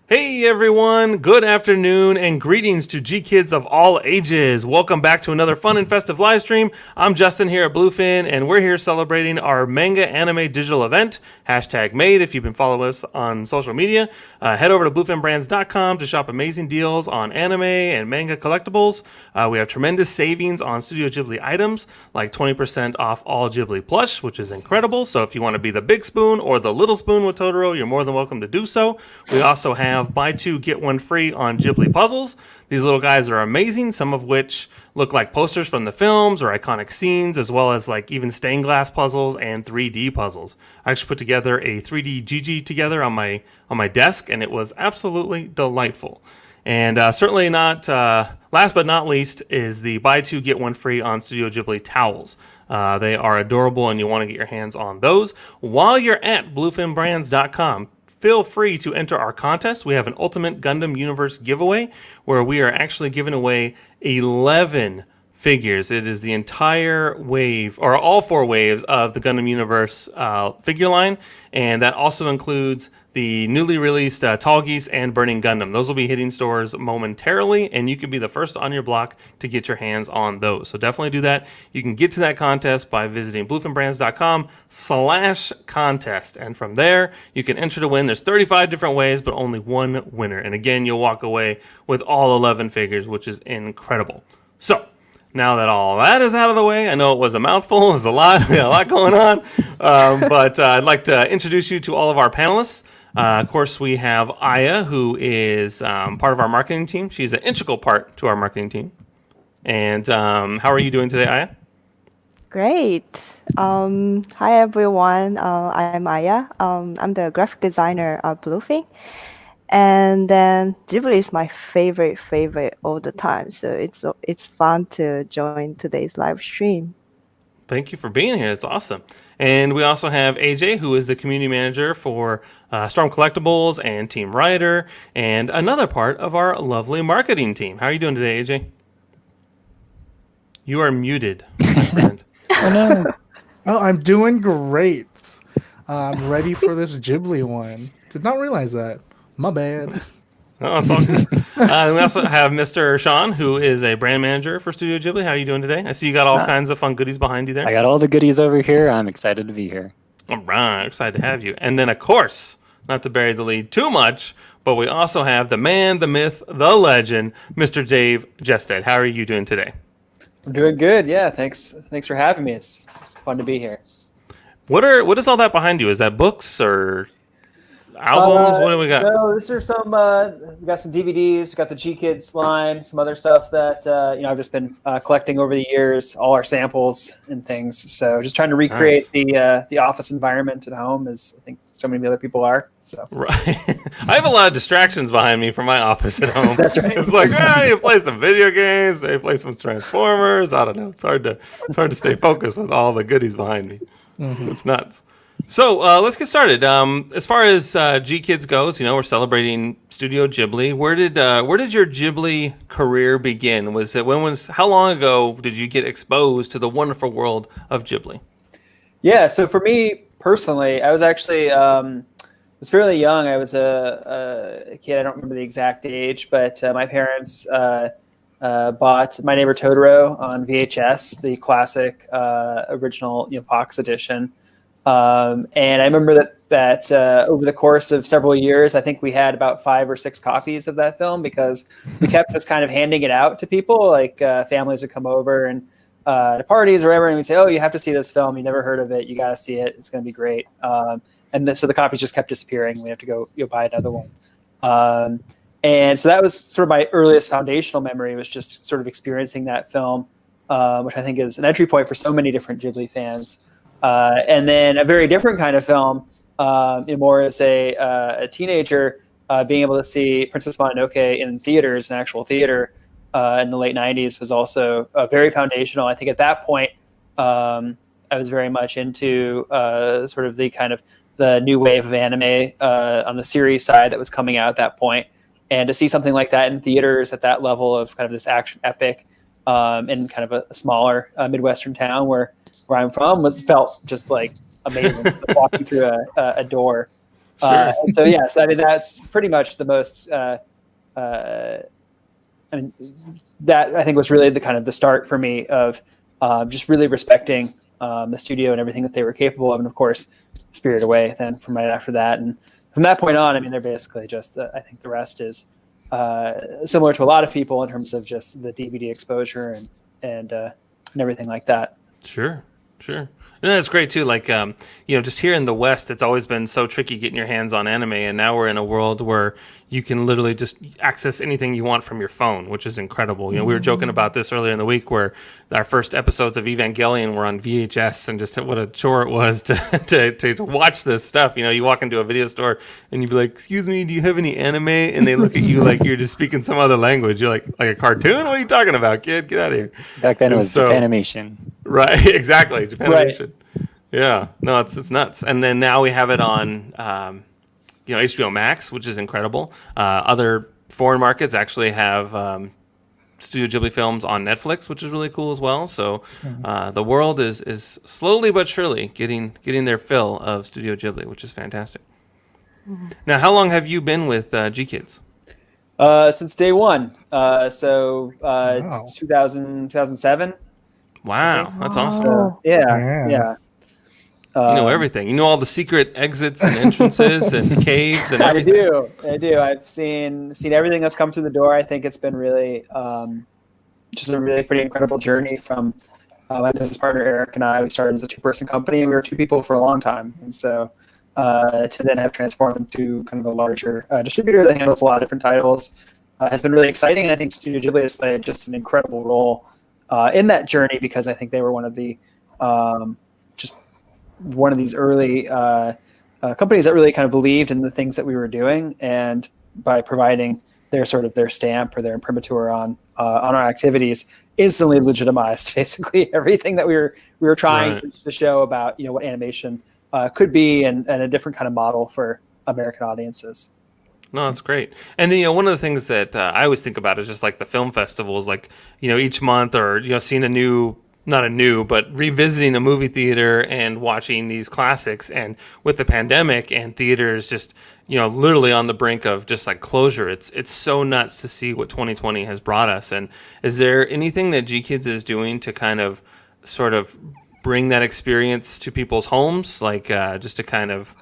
Hey everyone, good afternoon and greetings to GKIDS of all ages. Welcome back to another fun and festive live stream. I'm Justin here at Bluefin and we're here celebrating our manga anime digital event, #made if you've been following us on social media. Head over to bluefinbrands.com to shop amazing deals on anime and manga collectibles. We have tremendous savings on Studio Ghibli items, like 20% off all Ghibli plush, which is incredible. So if you want to be the big spoon or the little spoon with Totoro, you're more than welcome to do so. We also have buy two, get one free on Ghibli puzzles. These little guys are amazing, some of which look like posters from the films or iconic scenes, as well as like even stained glass puzzles and 3D puzzles. I actually put together a 3D GG together on my desk, and it was absolutely delightful. And certainly not last but not least is the buy two, get one free on Studio Ghibli towels. They are adorable, and you want to get your hands on those. While you're at bluefinbrands.com, feel free to enter our contest. We have an Ultimate Gundam Universe giveaway where we are actually giving away 11 figures. It is the entire wave, or all four waves of the Gundam Universe figure line, and that also includes the newly released Tall Geese and Burning Gundam. Those will be hitting stores momentarily, and you can be the first on your block to get your hands on those. So definitely do that. You can get to that contest by visiting bluefinbrands.com/contest. And from there, you can enter to win. There's 35 different ways, but only one winner. And again, you'll walk away with all 11 figures, which is incredible. So, now that all that is out of the way, I know it was a mouthful, it was a lot, we had a lot going on, but I'd like to introduce you to all of our panelists. Of course, we have Aya, who is part of our marketing team. She's an integral part to our marketing team. And how are you doing today, Aya? Great. Hi, everyone. I'm Aya. I'm the graphic designer at Bluefin. And then Ghibli is my favorite all the time. So it's fun to join today's live stream. Thank you for being here. It's awesome. And we also have AJ, who is the community manager for Storm Collectibles and Team Writer, and another part of our lovely marketing team. How are you doing today, AJ? You are muted, my friend. Oh no. Oh, I'm doing great. I'm ready for this Ghibli one. Did not realize that. My bad. Oh, it's all good. We also have Mr. Sean, who is a brand manager for Studio Ghibli. How are you doing today? I see you got all kinds of fun goodies behind you there. I got all the goodies over here. I'm excited to be here. All right, excited to have you. And then, of course, not to bury the lead too much, but we also have the man, the myth, the legend, Mr. Dave Jesteadt. How are you doing today? I'm doing good. Yeah, thanks for having me. It's fun to be here. What is all that behind you? Is that books or albums? What do we got? No, these are some. We got some DVDs. We got the GKIDS line. Some other stuff that I've just been collecting over the years. All our samples and things. So just trying to recreate the office environment at home, as I think so many other people are. So Right. I have a lot of distractions behind me from my office at home. That's right. It's like, I need to play some video games, maybe play some Transformers. I don't know. It's hard to stay focused with all the goodies behind me. Mm-hmm. It's nuts. So let's get started. As far as GKIDS goes, we're celebrating Studio Ghibli. Where did your Ghibli career begin? How long ago did you get exposed to the wonderful world of Ghibli? Yeah. So for me personally, I was actually was fairly young. I was a kid. I don't remember the exact age, but my parents bought My Neighbor Totoro on VHS, the classic original Fox edition. And I remember that over the course of several years, I think we had about 5 or 6 copies of that film, because we kept just kind of handing it out to people. Like families would come over and to parties or whatever, and we'd say, "Oh, you have to see this film. You never heard of it. You got to see it. It's going to be great." So the copies just kept disappearing. We have to go buy another one. And so that was sort of my earliest foundational memory, was just sort of experiencing that film, which I think is an entry point for so many different Ghibli fans. And then a very different kind of film, more as a teenager, being able to see Princess Mononoke in theaters, an actual theater, in the late 90s, was also very foundational. I think at that point, I was very much into sort of the new wave of anime on the series side that was coming out at that point. And to see something like that in theaters at that level of kind of this action epic in kind of a smaller Midwestern town where I'm from felt just like amazing. It's like walking through a door. And so yes, I mean that's pretty much the most. I mean, that I think was really the kind of the start for me of just really respecting the studio and everything that they were capable of, and of course, Spirited Away. Then from right after that, and from that point on, I mean, they're basically just. I think the rest is similar to a lot of people in terms of just the DVD exposure and everything like that. Sure. And that's great too. Like, just here in the West, it's always been so tricky getting your hands on anime, and now we're in a world where you can literally just access anything you want from your phone, which is incredible. We were joking about this earlier in the week, where our first episodes of Evangelion were on VHS, and just what a chore it was to watch this stuff. You walk into a video store and you'd be like, "Excuse me, do you have any anime?" And they look at you like you're just speaking some other language. You're like a cartoon? What are you talking about, kid? Get out of here. Back then it was Japanimation. Right, exactly. Japanimation. Right. Yeah, no, it's nuts. And then now we have it on, HBO Max, which is incredible. Other foreign markets actually have Studio Ghibli films on Netflix, which is really cool as well. So the world is slowly but surely getting their fill of Studio Ghibli, which is fantastic. Now, how long have you been with GKIDS? Since day one. Wow. 2007. Wow, that's awesome. So, yeah. You know everything. You know all the secret exits and entrances and caves and everything. I do. I've seen everything that's come through the door. I think it's been really just a really pretty incredible journey from my business partner Eric and I. We started as a 2-person company, and we were 2 people for a long time. And so to then have transformed into kind of a larger distributor that handles a lot of different titles has been really exciting. And I think Studio Ghibli has played just an incredible role in that journey, because I think they were one of the one of these early companies that really kind of believed in the things that we were doing, and by providing their stamp or their imprimatur on our activities, instantly legitimized basically everything that we were trying to show about what animation could be, and a different kind of model for American audiences. No, that's great. And then, one of the things that I always think about is just like the film festivals, like, each month, or, seeing but revisiting a movie theater and watching these classics. And with the pandemic and theaters just, literally on the brink of just like closure, it's so nuts to see what 2020 has brought us. And is there anything that GKIDS is doing to kind of sort of bring that experience to people's homes, like just to kind of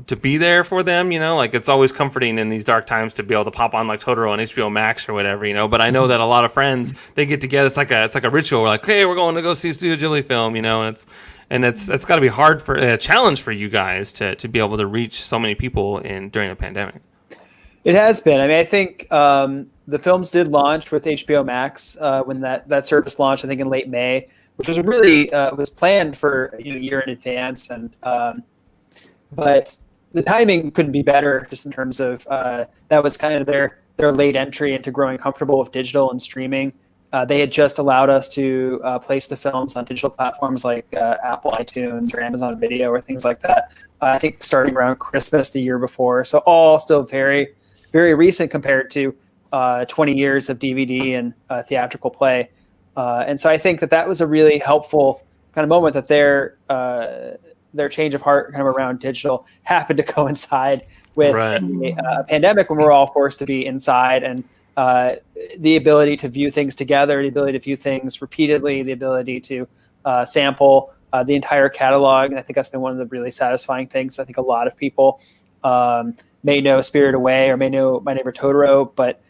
to be there for them, like it's always comforting in these dark times to be able to pop on like Totoro on HBO Max or whatever, but I know that a lot of friends, they get together, it's like a ritual. We're like, hey, we're going to go see a Studio Ghibli film, and it's got to be hard for a challenge for you guys to be able to reach so many people during a pandemic. It has been. I mean, I think the films did launch with HBO Max when that service launched, I think in late May, which was really was planned for a year in advance, and but the timing couldn't be better, just in terms of that was kind of their late entry into growing comfortable with digital and streaming. They had just allowed us to place the films on digital platforms like Apple iTunes or Amazon Video or things like that. I think starting around Christmas the year before. So all still very, very recent compared to 20 years of DVD and theatrical play. And so I think that was a really helpful kind of moment, that their change of heart kind of around digital happened to coincide with a pandemic, when we're all forced to be inside, and the ability to view things together, the ability to view things repeatedly, the ability to sample the entire catalog. And I think that's been one of the really satisfying things. I think a lot of people may know Spirited Away or may know My Neighbor Totoro, but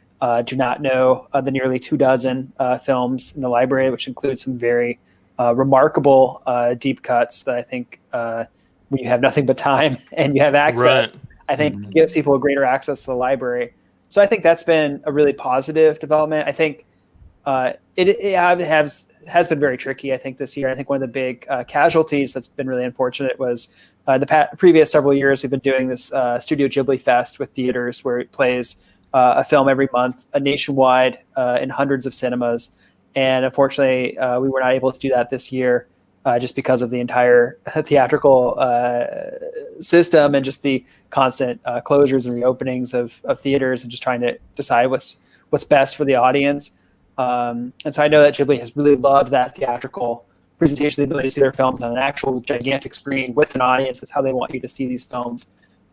do not know the nearly 24 films in the library, which includes some very remarkable deep cuts that I think when you have nothing but time and you have access, I think gives people a greater access to the library. So I think that's been a really positive development. I think it has been very tricky, I think, this year. I think one of the big casualties that's been really unfortunate was the previous several years we've been doing this Studio Ghibli Fest with theaters, where it plays a film every month, nationwide, in hundreds of cinemas. And unfortunately, we were not able to do that this year, just because of the entire theatrical system and just the constant closures and reopenings of theaters, and just trying to decide what's best for the audience. And so I know that Ghibli has really loved that theatrical presentation, the ability to see their films on an actual gigantic screen with an audience. That's how they want you to see these films.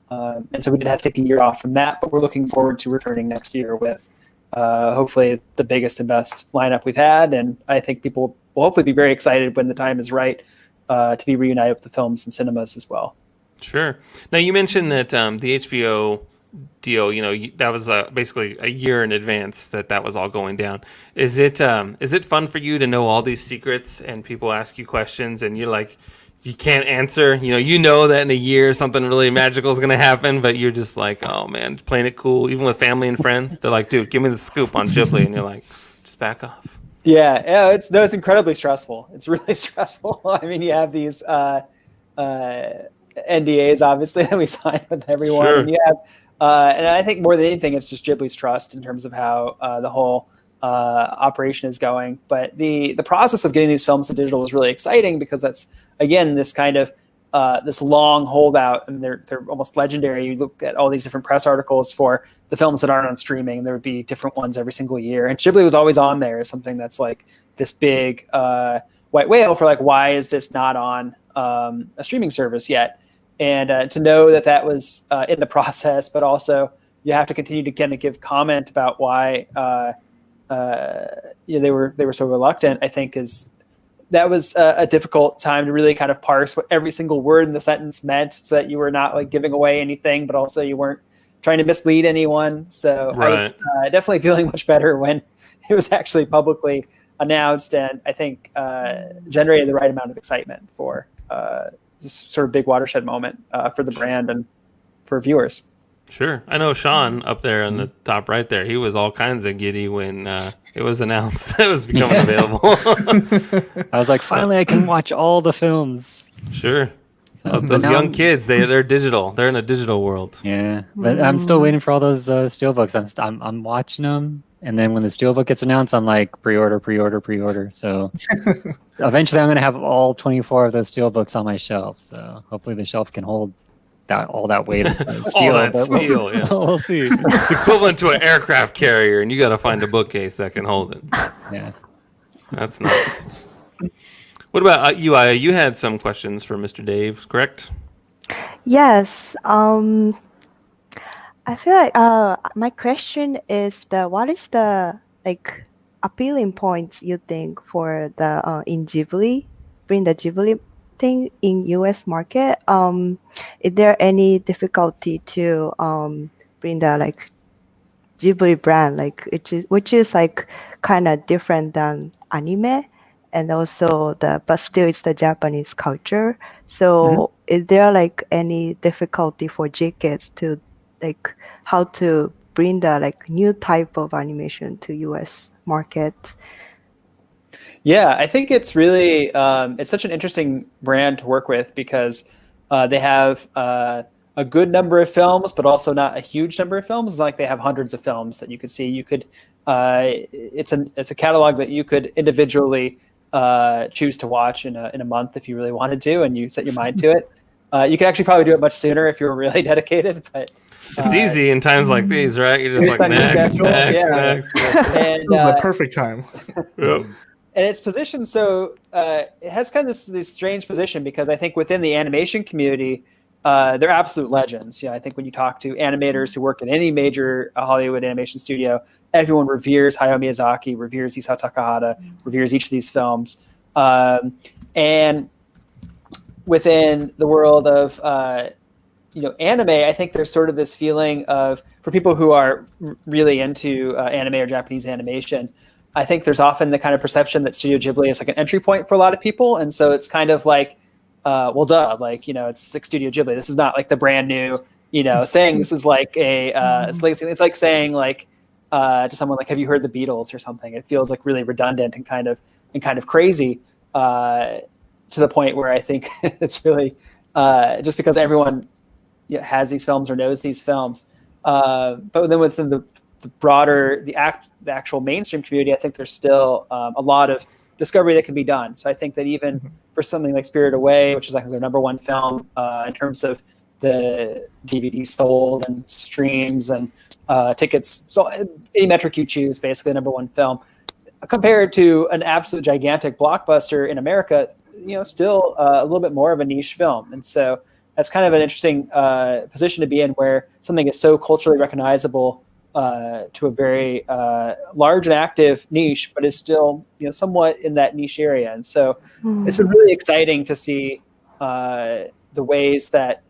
And so we did have to take a year off from that, but we're looking forward to returning next year with hopefully the biggest and best lineup we've had. And I think people will hopefully be very excited when the time is right to be reunited with the films and cinemas as well. Sure. Now, you mentioned that the HBO deal, that was basically a year in advance that was all going down. Is it fun for you to know all these secrets and people ask you questions and you're like, you can't answer? You know that in a year something really magical is going to happen, but you're just like, oh man, playing it cool. Even with family and friends, they're like, dude, give me the scoop on Ghibli, and you're like, just back off. Yeah, it's incredibly stressful. It's really stressful. I mean, you have these NDAs, obviously, that we sign with everyone. Sure. And you have, and I think more than anything, it's just Ghibli's trust in terms of how the whole operation is going. But the process of getting these films to digital is really exciting because that's, again, this kind of this long holdout, and they're almost legendary. You look at all these different press articles for the films that aren't on streaming. There would be different ones every single year, and Ghibli was always on there as something that's like this big white whale for like, why is this not on a streaming service yet? And to know that was in the process, but also you have to continue to kind of give comment about why they were so reluctant. I think that was a difficult time to really kind of parse what every single word in the sentence meant, so that you were not like giving away anything, but also you weren't trying to mislead anyone. So right. I was definitely feeling much better when it was actually publicly announced, and I think generated the right amount of excitement for this sort of big watershed moment for the brand and for viewers. Sure. I know Sean up there on the top right there, he was all kinds of giddy when it was announced that it was becoming available. I was like, finally I can watch all the films. Sure. Those young kids, they're digital. They're in a digital world. Yeah, but I'm still waiting for all those steelbooks. I'm watching them, and then when the steelbook gets announced, I'm like, pre-order. So eventually I'm going to have all 24 of those steelbooks on my shelf. So hopefully the shelf can hold all that weight of steel. All that steel, yeah. We'll see. It's equivalent to an aircraft carrier, and you got to find a bookcase that can hold it. Yeah. That's nuts. What about you, Aya? You had some questions for Mr. Dave, correct? Yes. I feel like my question is what is the like appealing points you think for the in Ghibli, bring the Ghibli thing in US market? Is there any difficulty to bring the like Ghibli brand, like which is like kind of different than anime, and also but still it's the Japanese culture. So is there like any difficulty for GKIDS to like how to bring the like new type of animation to US market? Yeah, I think it's really it's such an interesting brand to work with because they have a good number of films, but also not a huge number of films. It's like they have hundreds of films that you could see. You could it's a catalog that you could individually choose to watch in a month if you really wanted to, and you set your mind to it. You could actually probably do it much sooner if you were really dedicated, but it's easy in times like these, right? You're just like next. And the perfect time. Yep. And it's positioned so it has kind of this strange position because I think within the animation community, they're absolute legends. I think when you talk to animators who work at any major Hollywood animation studio, everyone reveres Hayao Miyazaki, reveres Isao Takahata, reveres each of these films. And within the world of anime, I think there's sort of this feeling of, for people who are really into anime or Japanese animation, I think there's often the kind of perception that Studio Ghibli is like an entry point for a lot of people. And so it's kind of like, well, duh, like, it's like Studio Ghibli. This is not like the brand new, thing. This is like it's like saying like to someone like, have you heard the Beatles or something? It feels like really redundant and kind of crazy to the point where I think it's really just because everyone has these films or knows these films. But then within the broader, the actual mainstream community, I think there's still a lot of discovery that can be done. So I think that even for something like Spirited Away, which is like their number one film in terms of the DVD sold and streams and tickets, so any metric you choose, basically number one film, compared to an absolute gigantic blockbuster in America, still a little bit more of a niche film. And so that's kind of an interesting position to be in, where something is so culturally recognizable to a very large and active niche, but is still somewhat in that niche area. And so it's been really exciting to see the ways that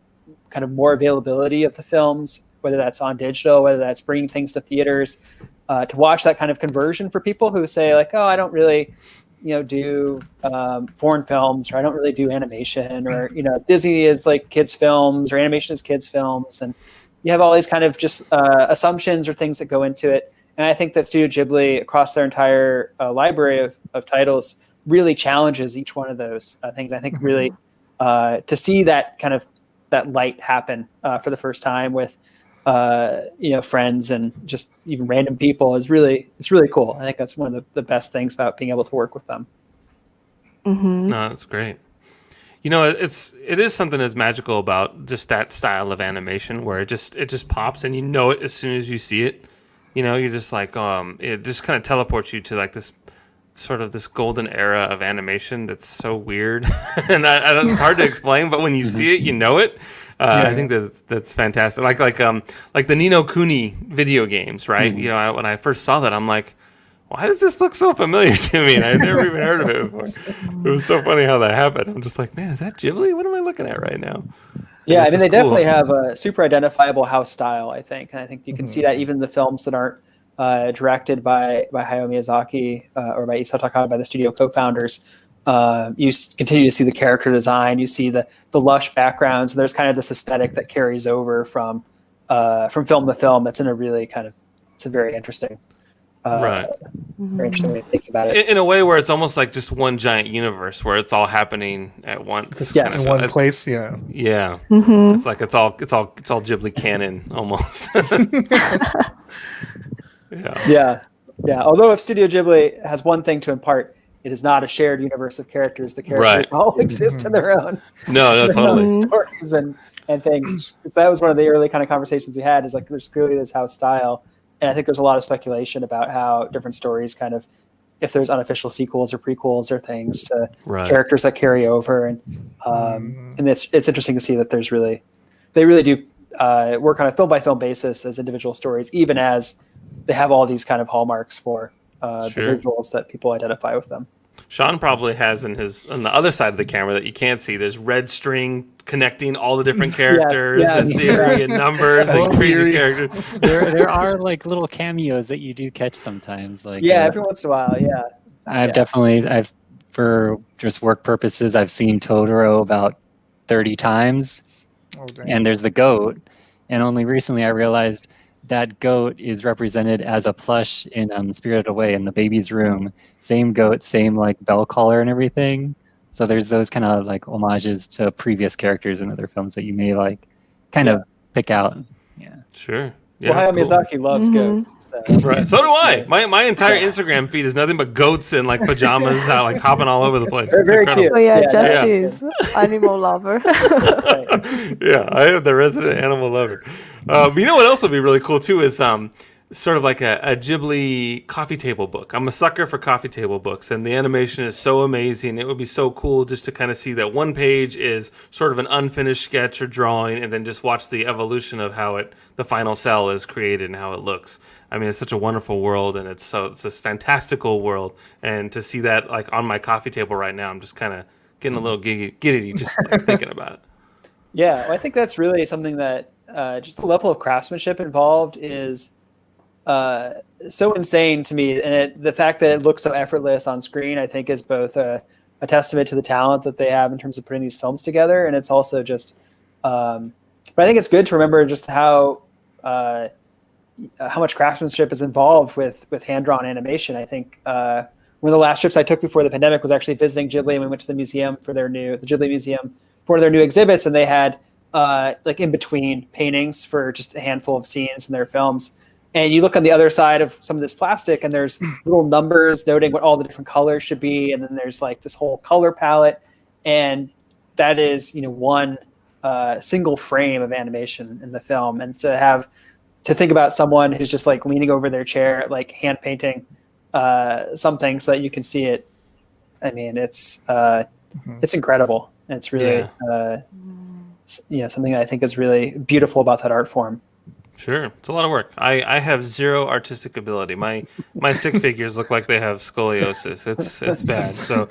kind of more availability of the films, whether that's on digital, whether that's bringing things to theaters, to watch that kind of conversion for people who say like, oh, I don't really do foreign films, or I don't really do animation, or Disney is like kids films, or animation is kids films, and you have all these kind of just assumptions or things that go into it. And I think that Studio Ghibli, across their entire library of titles, really challenges each one of those things. I think really to see that kind of that light happen for the first time with friends and just even random people it's really cool. I think that's one of the best things about being able to work with them. No, that's great. It is something that's magical about just that style of animation, where it just pops and it as soon as you see it. You're just like, it just kind of teleports you to like this sort of this golden era of animation that's so weird, and I don't, it's hard to explain. But when you see it, it. I think that's fantastic. Like the Ni no Kuni video games, right? When I first saw that, I'm like, why does this look so familiar to me? And I've never even heard of it before. It was so funny how that happened. I'm just like, man, is that Ghibli? What am I looking at right now? Yeah, I mean, they definitely have a super identifiable house style, I think. And I think you can see that even the films that aren't directed by Hayao Miyazaki or by Isao Takahata, by the studio co-founders, you continue to see the character design. You see the lush backgrounds. There's kind of this aesthetic that carries over from film to film. That's in a really it's a very interesting, very interesting way of thinking about it. In a way where it's almost like just one giant universe where it's all happening at once. In one place, yeah. Yeah. It's like it's all Ghibli canon almost. Yeah. Although if Studio Ghibli has one thing to impart, it is not a shared universe of characters. The characters all exist in their own. No, totally. Stories and things. Because that was one of the early kind of conversations we had. Is like there's clearly this house style, and I think there's a lot of speculation about how different stories kind of, if there's unofficial sequels or prequels or things to characters that carry over, and it's interesting to see that they really do work on a film by film basis as individual stories, even as they have all these kind of hallmarks for the visuals that people identify with them. Sean probably has on the other side of the camera that you can't see. There's red string connecting all the different characters and theory and numbers and crazy characters. There are like little cameos that you do catch sometimes. Like every once in a while. Yeah, I've for just work purposes, I've seen Totoro about 30 times, and there's the goat. And only recently I realized that goat is represented as a plush in Spirited Away in the baby's room. Same goat, same like bell collar and everything. So there's those kind of like homages to previous characters in other films that you may like kind of pick out. Yeah. Sure. Yeah, Hayao Miyazaki loves goats. So. Right. So do I. My entire Instagram feed is nothing but goats and like pajamas out like hopping all over the place. They're very cute. Oh yeah, Justice, animal lover. Yeah, I am the resident animal lover. You know what else would be really cool too is sort of like a Ghibli coffee table book. I'm a sucker for coffee table books, and the animation is so amazing. It would be so cool just to kind of see that one page is sort of an unfinished sketch or drawing, and then just watch the evolution of how the final cell is created and how it looks. I mean, it's such a wonderful world, and it's this fantastical world, and to see that like on my coffee table right now, I'm just kind of getting a little giddy just like, thinking about it. Yeah, well, I think that's really something that just the level of craftsmanship involved is so insane to me, and the fact that it looks so effortless on screen, I think, is both a testament to the talent that they have in terms of putting these films together, and it's also just. But I think it's good to remember just how much craftsmanship is involved with hand-drawn animation. I think one of the last trips I took before the pandemic was actually visiting Ghibli, and we went to the museum for the Ghibli Museum for one of their new exhibits, and they had like in between paintings for just a handful of scenes in their films. And you look on the other side of some of this plastic, and there's little numbers noting what all the different colors should be, and then there's like this whole color palette, and that is one single frame of animation in the film. And to think about someone who's just like leaning over their chair, like hand painting something so that you can see it. I mean, it's incredible. It's really something that I think is really beautiful about that art form. Sure, it's a lot of work. I have zero artistic ability. My stick figures look like they have scoliosis. It's bad. So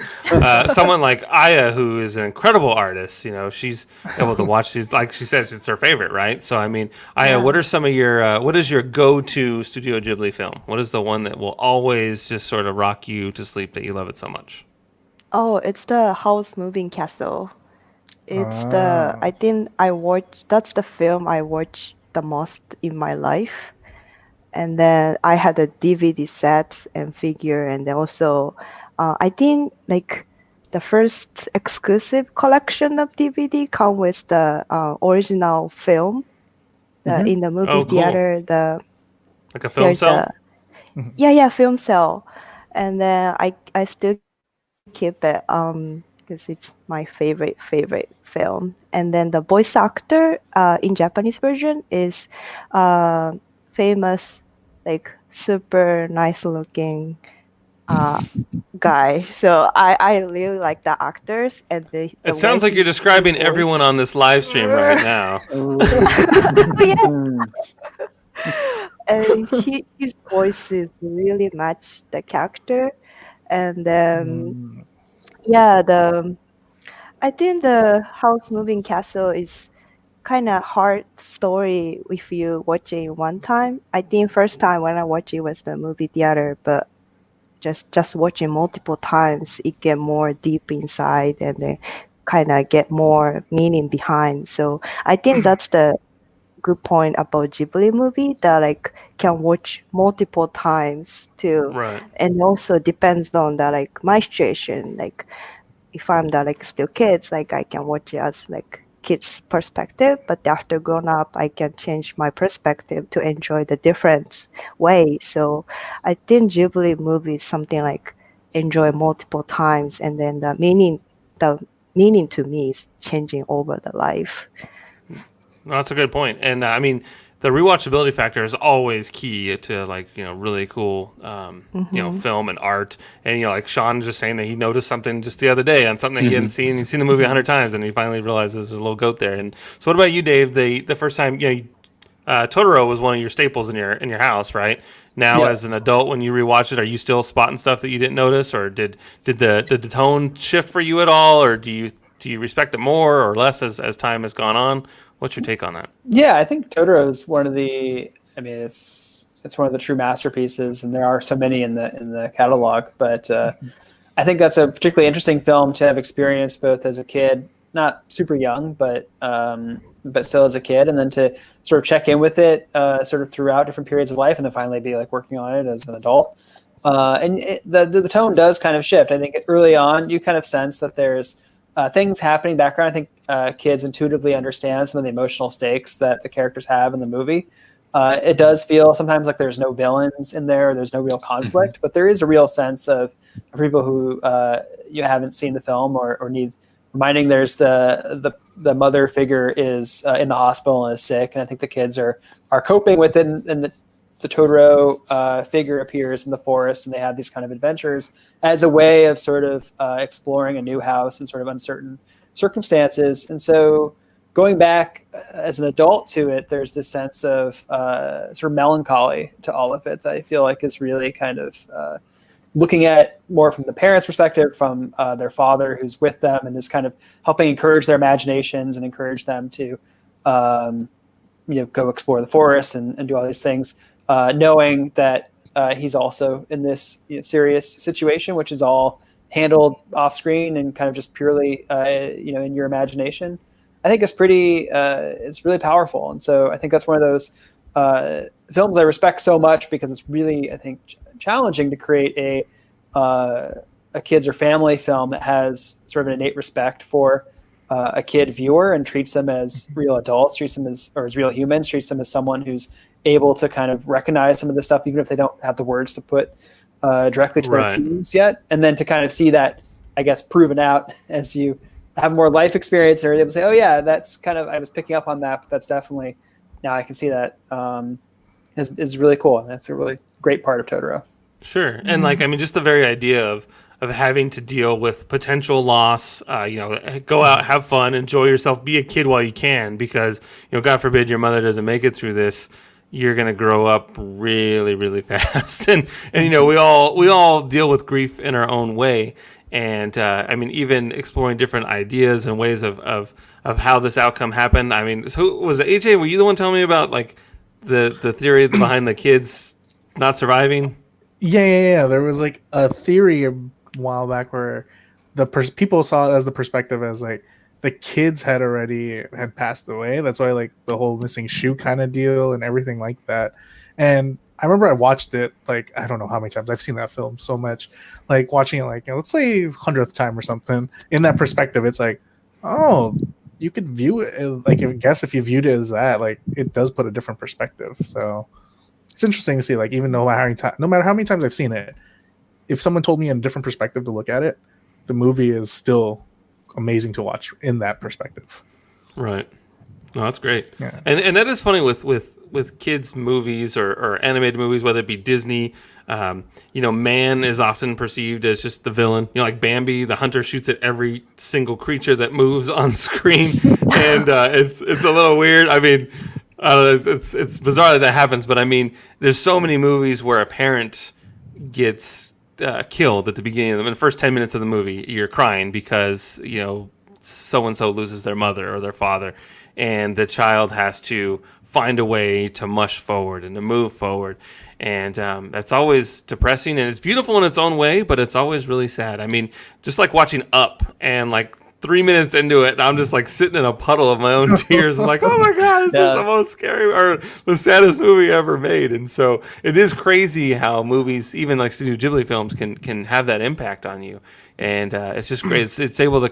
someone like Aya, who is an incredible artist, she's able to watch these. Like she says, it's her favorite, right? So I mean, Aya, Yeah. what are some of your what is your go-to Studio Ghibli film? What is the one that will always just sort of rock you to sleep that you love it so much? Oh, it's the House Moving Castle. I think that's the film I watched the most in my life. And then I had a DVD set and figure, and then also, I think like the first exclusive collection of DVD come with the original film. In the movie Oh, cool. theater, Like a film there's cell? yeah, film cell, and then I still keep it because it's my favorite film. And then the voice actor in Japanese version is famous, like super nice looking guy. So I really like the actors and the It way sounds like he you're describing voice. everyone on this live stream right now. And his voice is really match the character. And then yeah, I think the House Moving Castle is kind of hard story if you watch it one time. I think first time when I watched it was the movie theater, but just watching multiple times, it get more deep inside and then kind of get more meaning behind. So I think that's the good point about Ghibli movie that like can watch multiple times too, Right. and also depends on the like my situation. Like if I'm the like still kids, like I can watch it as like kids perspective, but after grown up, I can change my perspective to enjoy the different way. So I think Ghibli movie is something like enjoy multiple times, and then the meaning to me is changing over the life. No, that's a good point. And I mean, the rewatchability factor is always key to like, really cool, film and art. And, like Sean just saying that he noticed something just the other day on something that he hadn't seen. He's seen the movie 100 times and he finally realizes there's a little goat there. And so what about you, Dave? The first time, Totoro was one of your staples in your house, right? Now, Yeah. as an adult, when you rewatch it, are you still spotting stuff that you didn't notice, or did the tone shift for you at all, or do you respect it more or less as time has gone on? What's your take on that? Yeah, I think Totoro is one of the. I mean, it's one of the true masterpieces, and there are so many in the catalog. But I think that's a particularly interesting film to have experienced both as a kid, not super young, but still as a kid, and then to sort of check in with it sort of throughout different periods of life, and then finally be like working on it as an adult. The tone does kind of shift. I think early on you kind of sense that there's things happening in the background. I think kids intuitively understand some of the emotional stakes that the characters have in the movie. It does feel sometimes like there's no villains in there, there's no real conflict, but there is a real sense of for people who you haven't seen the film or need reminding. There's the mother figure is in the hospital and is sick, and I think the kids are coping with it, and the Totoro figure appears in the forest, and they have these kind of adventures as a way of sort of exploring a new house in sort of uncertain circumstances. And so going back as an adult to it, there's this sense of sort of melancholy to all of it that I feel like is really kind of looking at more from the parents' perspective, from their father who's with them and is kind of helping encourage their imaginations and encourage them to go explore the forest and do all these things, knowing that he's also in this serious situation, which is all handled off screen and kind of just purely in your imagination. I think it's really powerful. And so I think that's one of those films I respect so much because it's really, I think, challenging to create a kids or family film that has sort of an innate respect for a kid viewer and treats them as real adults, treats them as real humans, treats them as someone who's able to kind of recognize some of this stuff, even if they don't have the words to put directly to their feelings yet. And then to kind of see that, I guess, proven out as you have more life experience and are able to say, oh yeah, that's kind of, I was picking up on that, but that's definitely, now I can see that is really cool. And that's a really great part of Totoro. Sure. And like, I mean, just the very idea of of having to deal with potential loss. Go out, have fun, enjoy yourself, be a kid while you can, because God forbid your mother doesn't make it through this. You're gonna grow up really, really fast, and we all deal with grief in our own way. And even exploring different ideas and ways of how this outcome happened. I mean, who was it? AJ, were you the one telling me about like the theory behind the kids not surviving? Yeah. There was like a theory a while back where people saw it as the perspective as like the kids had passed away. That's why like the whole missing shoe kind of deal and everything like that. And I remember I watched it like I don't know how many times. I've seen that film so much, like watching it like let's say 100th time or something. In that perspective, it's like, oh, you could view it like if you viewed it as that, like it does put a different perspective. So it's interesting to see, like even no matter how many times I've seen it, if someone told me in a different perspective to look at it, the movie is still amazing to watch in that perspective. Right. No, that's great. Yeah. And that is funny with kids movies or animated movies, whether it be Disney. Man is often perceived as just the villain. Like Bambi, the hunter shoots at every single creature that moves on screen, and it's a little weird. I mean, it's bizarre that happens, but I mean, there's so many movies where a parent gets killed at the beginning of them. In the first 10 minutes of the movie, you're crying because so and so loses their mother or their father, and the child has to find a way to mush forward and to move forward. And that's always depressing, and it's beautiful in its own way, but it's always really sad. I mean, just like watching Up, and like 3 minutes into it, I'm just like sitting in a puddle of my own tears. I'm like, oh my God, this is the most scary or the saddest movie ever made. And so it is crazy how movies, even like Studio Ghibli films, can have that impact on you. And it's just great.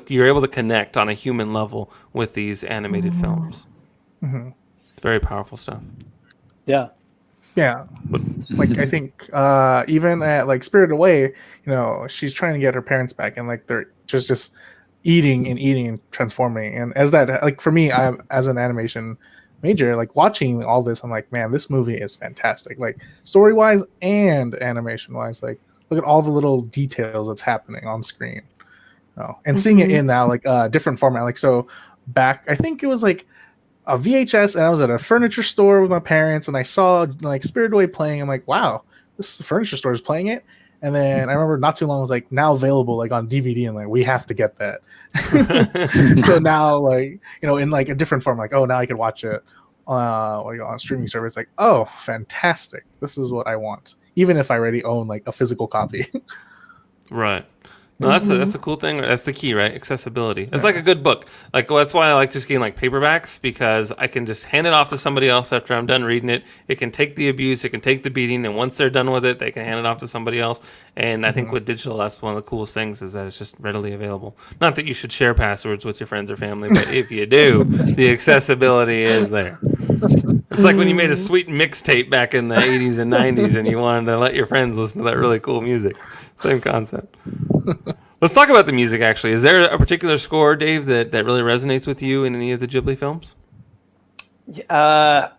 You're able to connect on a human level with these animated films. Mm-hmm. It's very powerful stuff. Yeah. Yeah, like I think even at like Spirited Away, she's trying to get her parents back, and like they're just eating and transforming. And as that, like for me, as an animation major, like watching all this, I'm like, man, this movie is fantastic. Like story wise and animation wise, like look at all the little details that's happening on screen. And seeing it in now like different format. Like so back, I think it was like a VHS, and I was at a furniture store with my parents, and I saw like Spirited Away playing. I'm like, wow, this furniture store is playing it. And then I remember not too long, it was like now available like on DVD, and like we have to get that. So now like in like a different form, like now I can watch it on streaming service. Like, oh, fantastic! This is what I want, even if I already own like a physical copy. Right. No, that's the cool thing. That's the key, right? Accessibility. It's like a good book. Like that's why I like just getting like paperbacks, because I can just hand it off to somebody else after I'm done reading it. It can take the abuse, it can take the beating, and once they're done with it, they can hand it off to somebody else. And I think with digital, that's one of the coolest things, is that it's just readily available. Not that you should share passwords with your friends or family, but if you do, the accessibility is there. It's like when you made a sweet mixtape back in the 80s and 90s, and you wanted to let your friends listen to that really cool music. Same concept. Let's talk about the music, actually. Is there a particular score, Dave, that really resonates with you in any of the Ghibli films?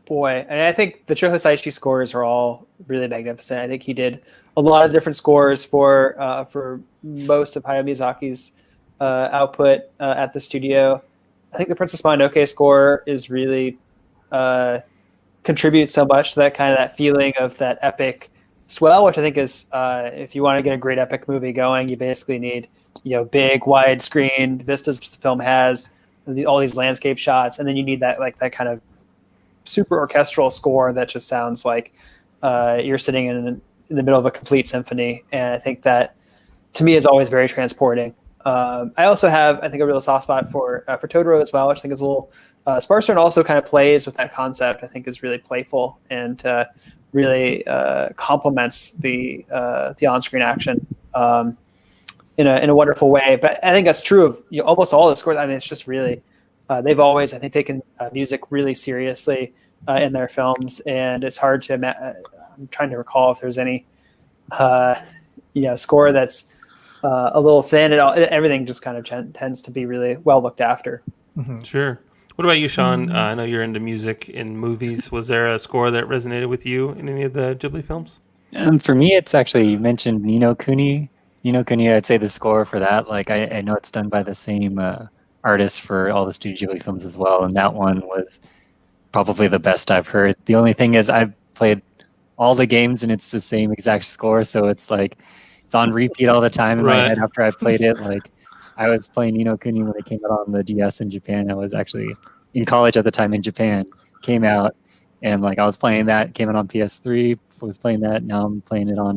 Boy, I think the Joe Hisaishi scores are all really magnificent. I think he did a lot of different scores for most of Hayao Miyazaki's output at the studio. I think the Princess Mononoke score is really contributes so much to that feeling of that epic swell, which I think is if you want to get a great epic movie going, you basically need big widescreen vistas, which the film has, all these landscape shots, and then you need that kind of super orchestral score that just sounds like you're sitting in the middle of a complete symphony. And I think that to me is always very transporting. I also have, I think, a real soft spot for Totoro as well, which I think is a little sparser and also kind of plays with that concept. I think is really playful and really complements the on-screen action in a wonderful way. But I think that's true of almost all the scores. I mean, it's just really they've always, I think, taken music really seriously in their films, and it's hard to. I'm trying to recall if there's any score that's a little thin. Everything just kind of tends to be really well looked after. Mm-hmm. Sure. What about you, Sean? I know you're into music in movies. Was there a score that resonated with you in any of the Ghibli films? For me, it's actually, you mentioned Ni no Kuni. Kuni, I'd say the score for that, like I know it's done by the same artist for all the Studio Ghibli films as well, and that one was probably the best I've heard. The only thing is I've played all the games and it's the same exact score, so it's like it's on repeat all the time in my Right. head after I played it. Like I was playing Kuni when it came out on the DS in Japan. I was actually in college at the time in Japan, came out, and like I was playing that, came out on PS3, was playing that, now I'm playing it on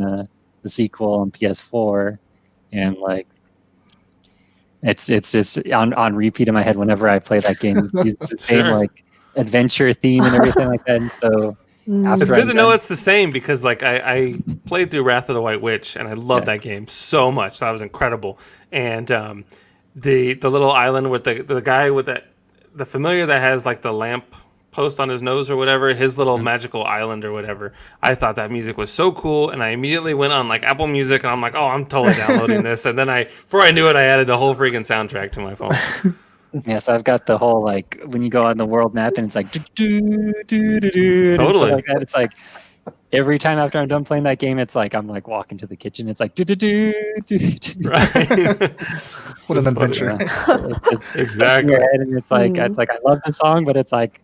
the sequel on PS4, and like it's just on repeat in my head whenever I play that game. It's the same Sure. like adventure theme and everything like that. And so after It's I'm good to know done- it's the same because like I played through Wrath of the White Witch and I loved Yeah. that game so much. That was incredible. And the little island with the guy with the familiar that has like the lamp post on his nose or whatever, his little magical island or whatever. I thought that music was so cool, and I immediately went on like Apple Music and I'm like, oh, I'm totally downloading this. And then before I knew it, I added the whole freaking soundtrack to my phone. yeah, so I've got the whole like when you go on the world map and it's like do do do do do and Totally. stuff like that. It's like every time after I'm done playing that game, it's like I'm like walking to the kitchen. It's like do do do do do. Right. What an That's funny. adventure. It's stuck in Exactly. your head, and it's like I love the song, but it's like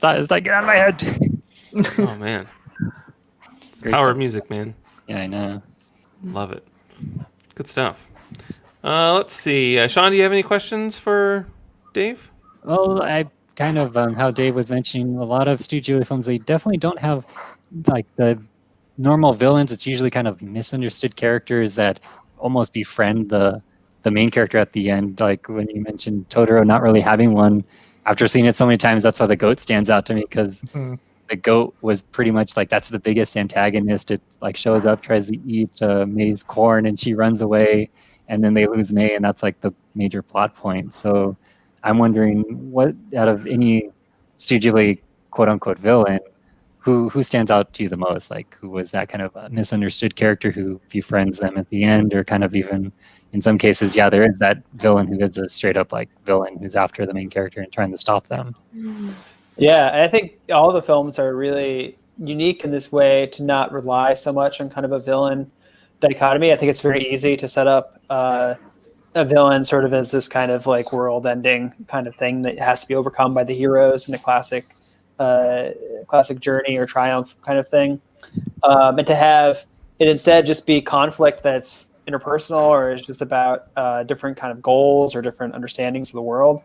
it's like get out of my head. Oh man. It's Great power stuff. of music, man. Yeah, I know. Love it. Good stuff. Let's see. Sean, do you have any questions for Dave? Well, I kind of how Dave was mentioning, a lot of Studio Ghibli films, they definitely don't have like the normal villains. It's usually kind of misunderstood characters that almost befriend the main character at the end. Like when you mentioned Totoro not really having one, after seeing it so many times, that's why the goat stands out to me, because the goat was pretty much like that's the biggest antagonist. It like shows up, tries to eat May's corn, and she runs away, and then they lose May, and that's like the major plot point. So I'm wondering, what out of any Studio Ghibli quote unquote villain, who stands out to you the most? Like, who was that kind of a misunderstood character who befriends them at the end, or kind of even in some cases, yeah, there is that villain who is a straight up like villain who's after the main character and trying to stop them. Yeah, and I think all the films are really unique in this way to not rely so much on kind of a villain dichotomy. I think it's very easy to set up a villain sort of as this kind of like world-ending kind of thing that has to be overcome by the heroes in a classic journey or triumph kind of thing, and to have it instead just be conflict that's interpersonal or is just about different kind of goals or different understandings of the world.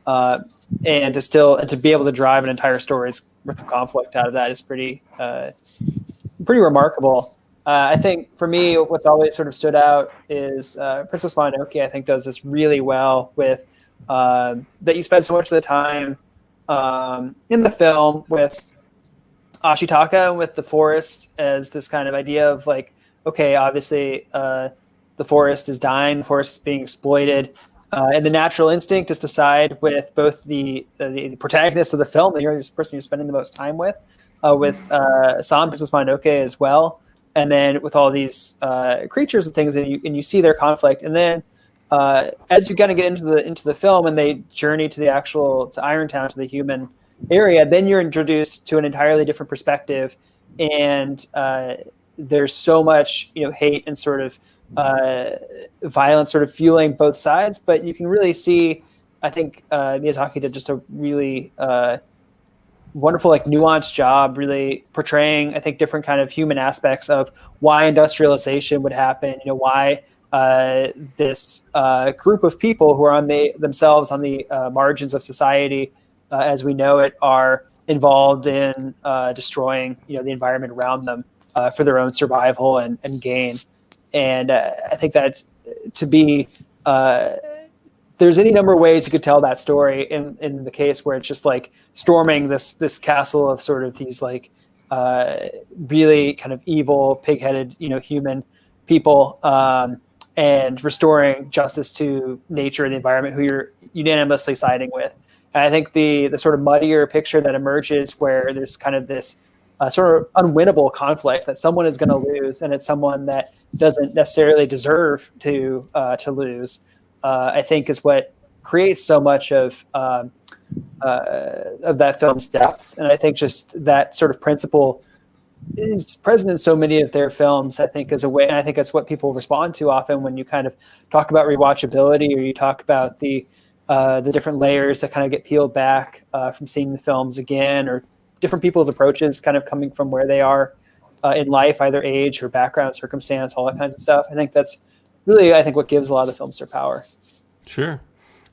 And to be able to drive an entire story's worth of conflict out of that is pretty remarkable. I think for me, what's always sort of stood out is Princess Mononoke. I think does this really well with that you spend so much of the time in the film with Ashitaka and with the forest as this kind of idea of like, okay, obviously the forest is dying, the forest is being exploited. And the natural instinct is to side with both the protagonist of the film, the person you're spending the most time with Sam, Princess Mononoke as well, and then with all these creatures and things, and you see their conflict, and then as you kind of get into the film and they journey to Irontown, to the human area, then you're introduced to an entirely different perspective, and there's so much hate and sort of violence sort of fueling both sides, but you can really see, I think Miyazaki did just a really wonderful, like nuanced job, really portraying, I think, different kind of human aspects of why industrialization would happen, why this group of people who are themselves on the margins of society as we know it are involved in destroying the environment around them for their own survival and gain. And I think that to be there's any number of ways you could tell that story in the case where it's just like storming this castle of sort of these like really kind of evil, pig-headed human people, and restoring justice to nature and the environment who you're unanimously siding with. And I think the sort of muddier picture that emerges where there's kind of this sort of unwinnable conflict that someone is going to lose, and it's someone that doesn't necessarily deserve to lose. I think is what creates so much of that film's depth, and I think just that sort of principle is present in so many of their films, I think, as a way, and I think that's what people respond to often when you kind of talk about rewatchability, or you talk about the different layers that kind of get peeled back from seeing the films again, or different people's approaches kind of coming from where they are in life, either age or background, circumstance, all that kinds of stuff. I think that's really, I think, what gives a lot of the films their power. Sure.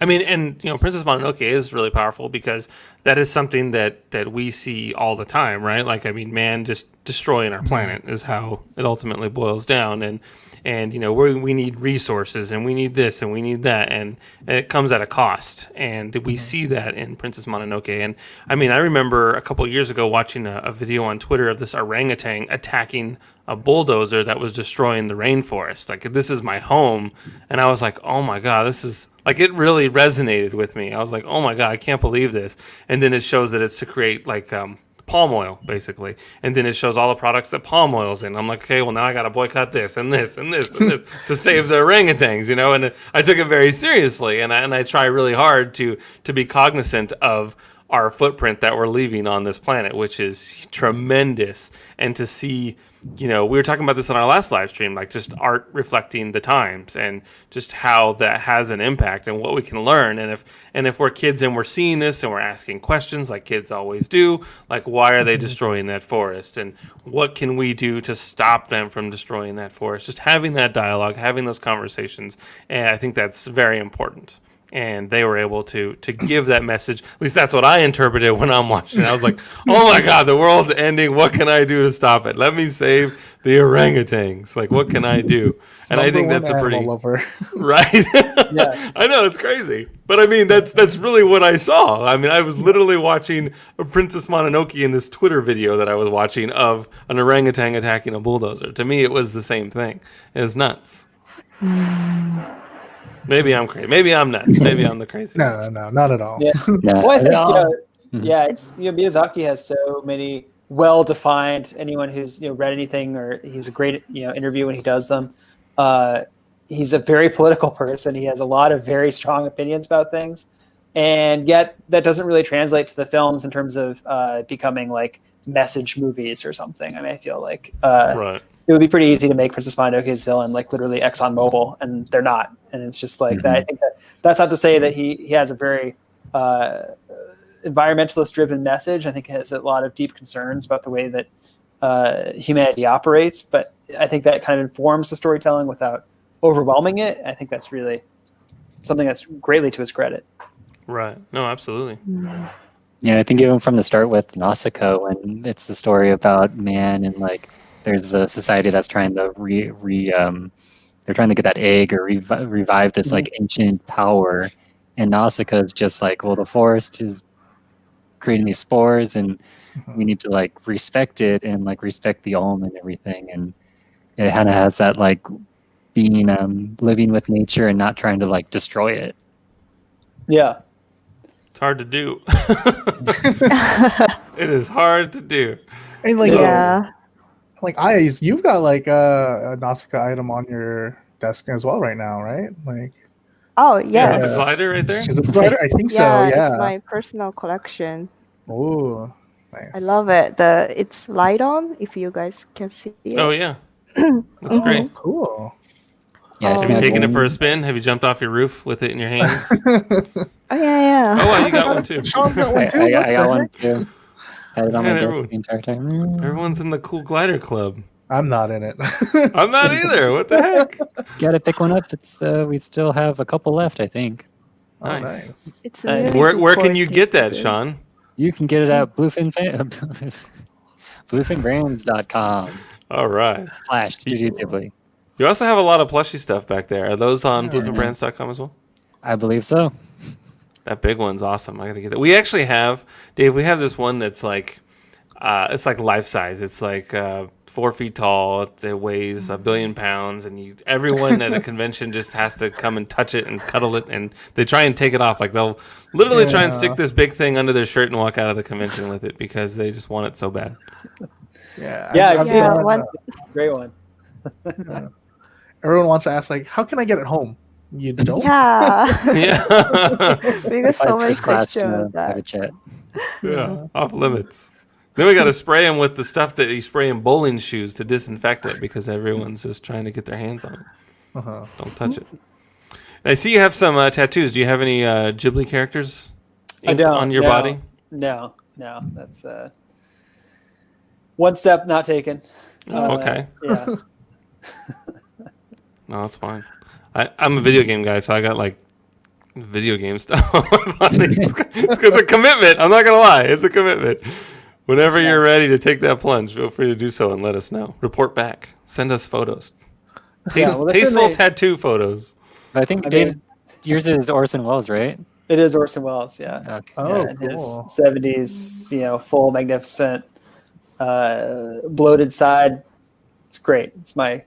I mean, and Princess Mononoke is really powerful because that is something that we see all the time, right? Like, I mean, man just destroying our planet is how it ultimately boils down, and we need resources, and we need this, and we need that, and it comes at a cost, and we see that in Princess Mononoke. And I mean, I remember a couple of years ago watching a video on Twitter of this orangutan attacking a bulldozer that was destroying the rainforest. Like, this is my home, and I was like, oh my god, this is. Like, it really resonated with me. I was like, oh my God, I can't believe this. And then it shows that it's to create, like, palm oil, basically. And then it shows all the products that palm oil's in. I'm like, okay, well, now I got to boycott this and this and this and this to save the orangutans, And I took it very seriously. And I try really hard to be cognizant of our footprint that we're leaving on this planet, which is tremendous. And to see, we were talking about this on our last live stream, like just art reflecting the times and just how that has an impact and what we can learn. And if we're kids and we're seeing this and we're asking questions like kids always do, like, why are they destroying that forest? And what can we do to stop them from destroying that forest? Just having that dialogue, having those conversations. And I think that's very important. And they were able to give that message. At least that's what I interpreted when I'm watching it. I was like, oh my God, the world's ending. What can I do to stop it? Let me save the orangutans. Like, what can I do? And I think that's a pretty... Right? Yeah. I know, it's crazy. But I mean, that's really what I saw. I mean, I was literally watching a Princess Mononoke in this Twitter video that I was watching of an orangutan attacking a bulldozer. To me, it was the same thing. It was nuts. Maybe I'm crazy. Maybe I'm nuts. Maybe I'm the crazy. No, not at all. Yeah. Yeah. Well, I think, it's Miyazaki has so many well-defined. Anyone who's read anything, or he's a great interview when he does them. He's a very political person. He has a lot of very strong opinions about things, and yet that doesn't really translate to the films in terms of becoming like message movies or something. I mean, I feel like Right. It would be pretty easy to make Princess Mononoke's villain like literally ExxonMobil, and they're not. And it's just like that. I think that's not to say that he has a very environmentalist-driven message. I think he has a lot of deep concerns about the way that humanity operates. But I think that kind of informs the storytelling without overwhelming it. I think that's really something that's greatly to his credit. Right. No, absolutely. Yeah, I think even from the start with Nausicaa, when it's the story about man and like there's the society that's trying to they're trying to get that egg or revive this like ancient power, and Nausicaa is just like, well, the forest is creating these spores, and we need to like respect it and like respect the Om and everything, and it kind of has that like being living with nature and not trying to like destroy it. Yeah. It's hard to do. It is hard to do. And like, Yeah. like Eyes, you've got like a Nausicaa item on your desk as well right now, right? Like, Oh, Is yeah. that the glider right there? is it the glider? I think so. Yeah, Yeah. it's my personal collection. Oh, nice. I love it. It's light on, if you guys can see it. Oh, yeah. That's great. Cool. Yeah, Oh. it's Have you not taken it going- for a spin? Have you jumped off your roof with it in your hands? Oh, yeah. Oh, wow, you got one too. Sean's got one too. I What the got one heck? too. Had it on Man, my desk everyone- the entire time. Everyone's in the cool glider club. I'm not in it. I'm not either. What the heck? Gotta pick one up. It's we still have a couple left, I think. Oh, Nice. nice. It's Nice. really Where can you important get that, to do. Sean? You can get it at bluefinbrands.com/Studio All right. Ghibli. You also have a lot of plushy stuff back there. Are those on Yeah. bluefinbrands.com as well? I believe so. That big one's awesome. I gotta get that. We actually have, Dave. We have this one that's like, it's like life size. It's like 4 feet tall. It weighs 1 billion pounds, and everyone at a convention just has to come and touch it and cuddle it, and they try and take it off. Like they'll literally try and Yeah. stick this big thing under their shirt and walk out of the convention with it because they just want it so bad. Yeah. Yeah, I've I've seen Yeah, done, one, Great one. everyone wants to ask, like, how can I get it home? You don't? yeah. Yeah, Because so many First class, questions. have a chat. yeah, off limits. Then we got to spray them with the stuff that you spray in bowling shoes to disinfect it because everyone's just trying to get their hands on it. Uh-huh. Don't touch it. I see you have some tattoos. Do you have any Ghibli characters on your body? No. That's one step not taken. Oh, okay. Yeah. No, that's fine. I'm a video game guy, so I got like video game stuff on my body. It's a commitment. I'm not gonna lie, it's a commitment. Whenever you're ready to take that plunge, feel free to do so and let us know. Report back. Send us photos. Tasteful tattoo photos. I think Dave, yours is Orson Welles, right? It is Orson Welles, yeah. Okay. Oh, In cool. his 70s, full, magnificent, bloated side. It's great. It's my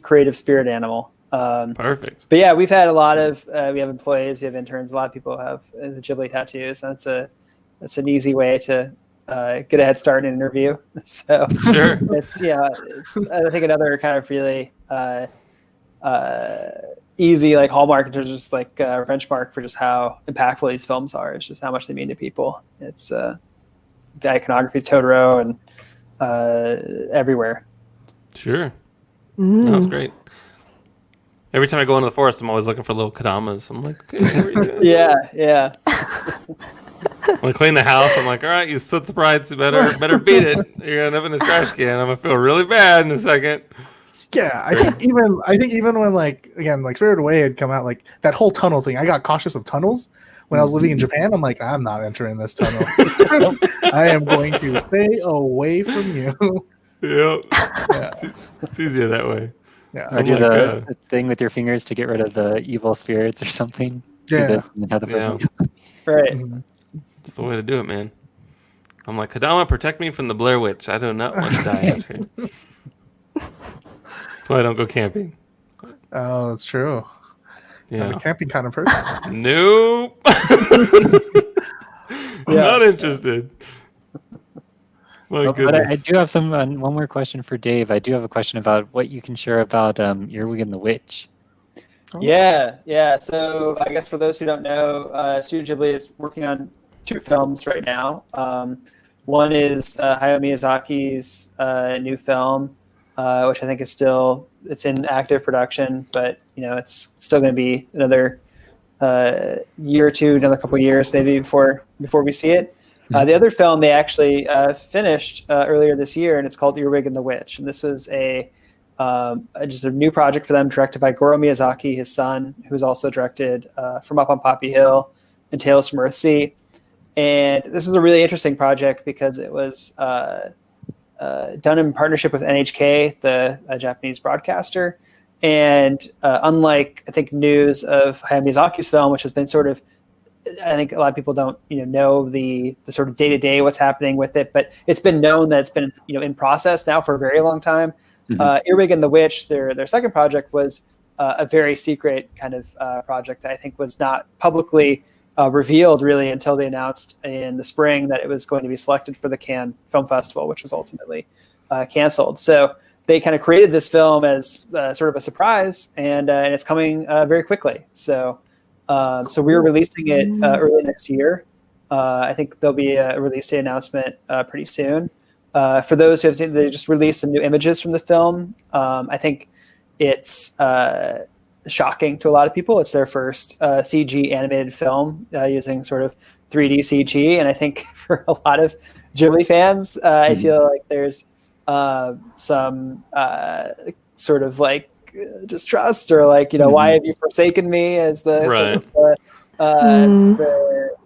creative spirit animal. Perfect. But yeah, we've had a lot of we have employees, we have interns. A lot of people have the Ghibli tattoos. That's an easy way to get a head start in an interview. So Sure. it's I think another kind of really easy like hallmark in terms of just like benchmark for just how impactful these films are. It's just how much they mean to people. It's the iconography of Totoro and everywhere. Sure. No, that's great. Every time I go into the forest, I'm always looking for little kadamas. I'm like, okay, where are you guys? Yeah. When I clean the house, I'm like, all right, you soot sprites, you better beat it. You're gonna end up in a trash can. I'm gonna feel really bad in a second. Yeah, I think even when like Spirited Away had come out, like that whole tunnel thing, I got cautious of tunnels when I was living in Japan. I'm like, I'm not entering this tunnel. I am going to stay away from you. Yep. Yeah. It's easier that way. Yeah. Or do like, the thing with your fingers to get rid of the evil spirits or something. Yeah. Do this and then have the person Right. Mhm. That's the way to do it, man. I'm like, Kadama, protect me from the Blair Witch. I do not want to die out here. That's why I don't go camping. Oh, that's true. Yeah. I'm a camping kind of person. Nope. Not interested. My But goodness. I do have one more question for Dave. I do have a question about what you can share about Earwig and the Witch. Yeah. So I guess for those who don't know, Studio Ghibli is working on 2 films right now. One is Hayao Miyazaki's new film, which I think is it's in active production, but it's still going to be another year or two, another couple of years maybe before we see it. The other film they actually finished earlier this year, and it's called Earwig and the Witch. And this was just a new project for them, directed by Goro Miyazaki, his son, who's also directed From Up on Poppy Hill and Tales from Earthsea. And this is a really interesting project because it was done in partnership with NHK, the Japanese broadcaster. And unlike, I think, news of Hayao Miyazaki's film, which has been sort of, I think a lot of people don't, know the sort of day-to-day what's happening with it, but it's been known that it's been, in process now for a very long time. Earwig and the Witch, their second project, was a very secret kind of project that I think was not publicly revealed really until they announced in the spring that it was going to be selected for the Cannes Film Festival, which was ultimately canceled. So they kind of created this film as sort of a surprise, and it's coming very quickly. So we're releasing it early next year. I think there'll be a release day announcement pretty soon. For those who have seen, they just released some new images from the film. I think it's shocking to a lot of people. It's their first CG animated film using sort of 3D CG. And I think for a lot of Ghibli fans, I feel like there's some sort of like distrust or like, why have you forsaken me as the sort of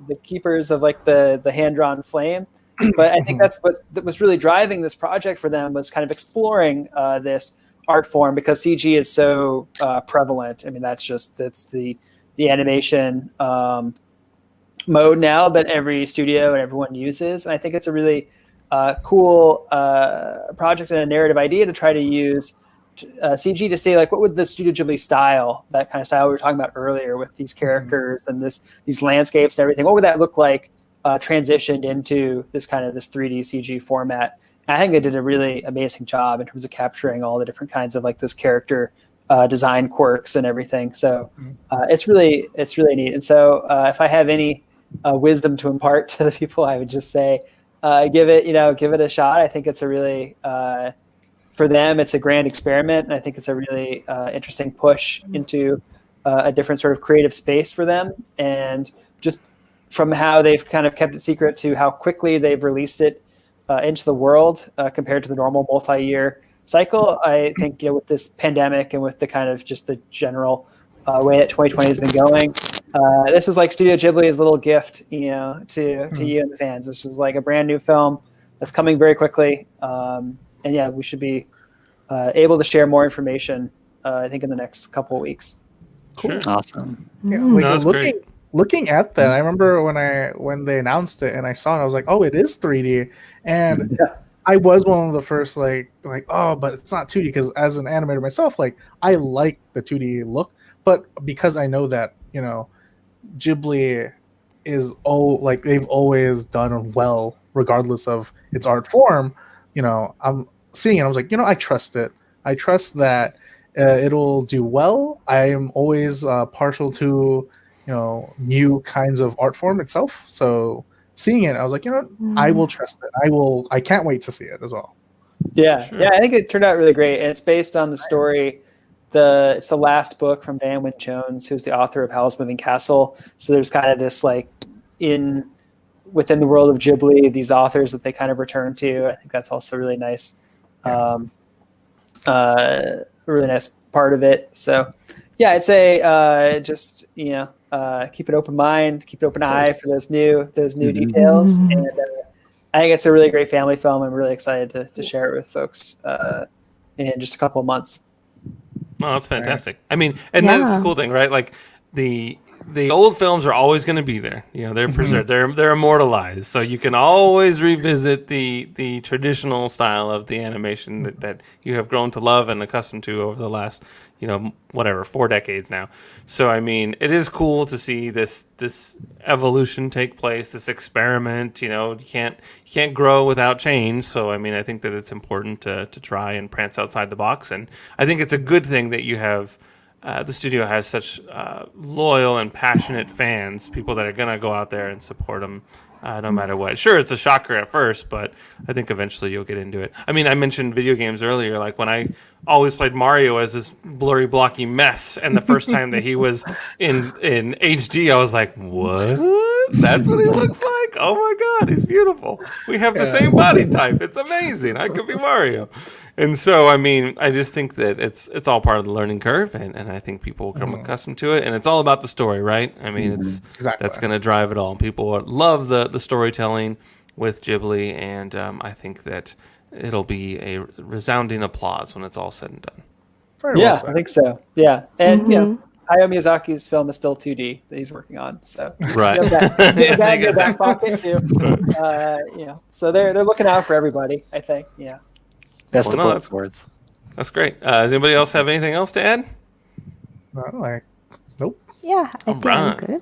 the keepers of like the hand-drawn flame. But I think that's what was really driving this project for them, was kind of exploring this art form, because CG is so prevalent. I mean, that's the animation mode now that every studio and everyone uses. And I think it's a really cool project and a narrative idea to try to use CG to say, like, what would the Studio Ghibli style, that kind of style we were talking about earlier with these characters and these landscapes and everything, what would that look like transitioned into this 3D CG format? And I think they did a really amazing job in terms of capturing all the different kinds of like those character design quirks and everything. So it's really neat. And so if I have any wisdom to impart to the people, I would just say give it a shot. I think it's a really for them, it's a grand experiment, and I think it's a really interesting push into a different sort of creative space for them. And just from how they've kind of kept it secret to how quickly they've released it into the world compared to the normal multi-year cycle, I think with this pandemic and with the kind of just the general way that 2020 has been going, this is like Studio Ghibli's little gift, to you and the fans. This is like a brand new film that's coming very quickly. And yeah, we should be able to share more information, I think, in the next couple of weeks. Cool. Awesome. Yeah, No, that's looking at that, I remember when they announced it and I saw it, I was like, oh, it is 3D. And I was one of the first like, oh, but it's not 2D, because as an animator myself, like I like the 2D look, but because I know that, Ghibli is they've always done well regardless of its art form. I'm seeing it, I was like, I trust it. I trust that it'll do well. I am always partial to new kinds of art form itself. So seeing it, I was like, I will trust it. I can't wait to see it as well. Yeah, sure. Yeah, I think it turned out really great. And it's based on the story. It's the last book from Diane Wynne Jones, who's the author of Howl's Moving Castle. So there's kind of this within the world of Ghibli, these authors that they kind of return to. I think that's also really nice. A really nice part of it. So yeah, I'd say just keep an open mind, keep an open eye for those new details. And I think it's a really great family film. I'm really excited to share it with folks in just a couple of months. Oh, that's fantastic. I mean, and that's the cool thing, right? Like the old films are always going to be there. They're preserved. They're immortalized. So you can always revisit the traditional style of the animation that you have grown to love and accustomed to over the last 4 decades now. So I mean, it is cool to see this evolution take place, this experiment. You can't grow without change. So I mean, I think that it's important to try and prance outside the box, and I think it's a good thing that you have. The studio has such loyal and passionate fans, people that are going to go out there and support them no matter what. Sure, it's a shocker at first, but I think eventually you'll get into it. I mean, I mentioned video games earlier. Like when I always played Mario as this blurry, blocky mess, and the first time that he was in HD, I was like, what? That's what he looks like? Oh my God, he's beautiful. We have the same body type. It's amazing. I could be Mario. And so, I mean, I just think that it's all part of the learning curve, and I think people will become accustomed to it. And it's all about the story, right? I mean, that's going to drive it all. People love the storytelling with Ghibli, and I think that it'll be a resounding applause when it's all said and done. Very well said. I think so. Yeah, and Hayao Miyazaki's film is still 2D that he's working on, so right. You have that in your back pocket too. So they're looking out for everybody, I think. Yeah. Best of both words. That's great. Does anybody else have anything else to add? Nope. Yeah, I think I'm good.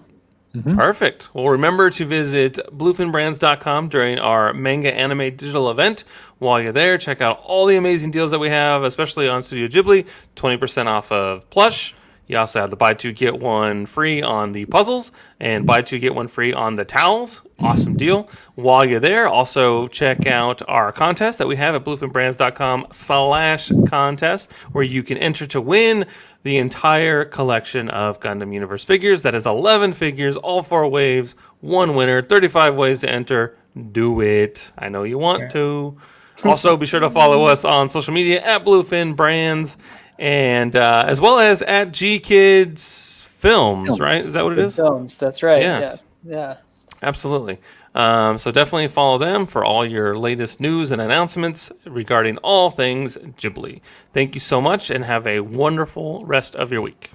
Mm-hmm. Perfect. Well, remember to visit bluefinbrands.com during our manga anime digital event. While you're there, check out all the amazing deals that we have, especially on Studio Ghibli. 20% off of plush. You also have the buy two, get one free on the puzzles and buy two, get one free on the towels. Awesome deal. While you're there, also check out our contest that we have at bluefinbrands.com/contest, where you can enter to win the entire collection of Gundam Universe figures. That is 11 figures, all 4 waves, 1 winner, 35 ways to enter. Do it. I know you want to. Also, be sure to follow us on social media at BluefinBrands. And as well as at GKIDS Films, right? Is that what it is? Films, that's right. Yes. Yeah. Absolutely. So definitely follow them for all your latest news and announcements regarding all things Ghibli. Thank you so much, and have a wonderful rest of your week.